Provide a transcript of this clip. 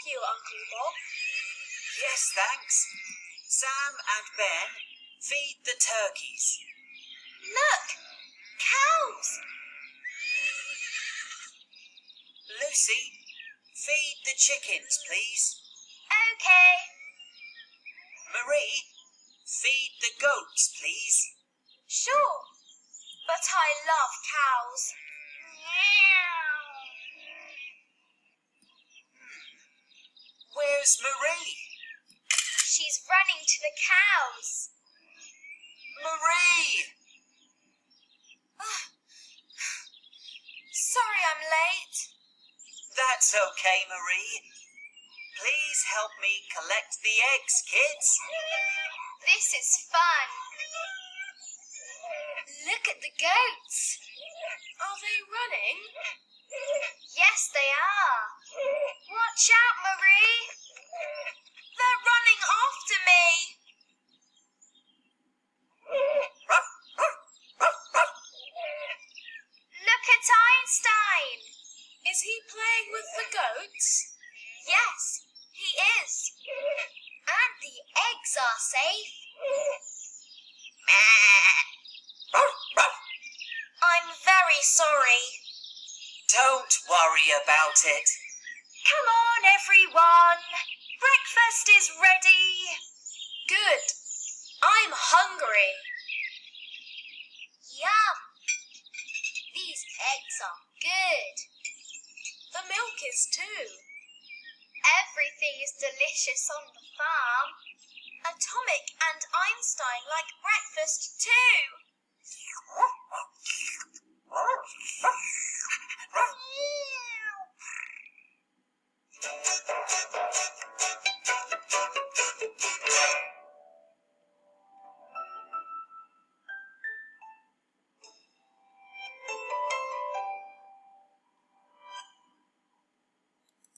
you, Uncle Bob. Yes, thanks. Sam and Ben, feed the turkeys. Look! Cows! Lucy, feed the chickens, please. Okay. Marie, feed the goats, please. Sure. But I love cows. Where's Marie? She's running to the cows. Marie! Sorry I'm late. That's okay, Marie. Please help me collect the eggs, kids. This is fun. Look at the goats. Are they running? Yes, they are. Watch out, Marie. They're running after me. Look at Einstein. Is he playing with the goats? Yes, he is. And the eggs are safe. I'm very sorry. Don't worry about it. Come on, everyone. Breakfast is ready. Good. I'm hungry. Yum. These eggs are good. The milk is too. Everything is delicious on the farm. Atomic and Einstein like breakfast too.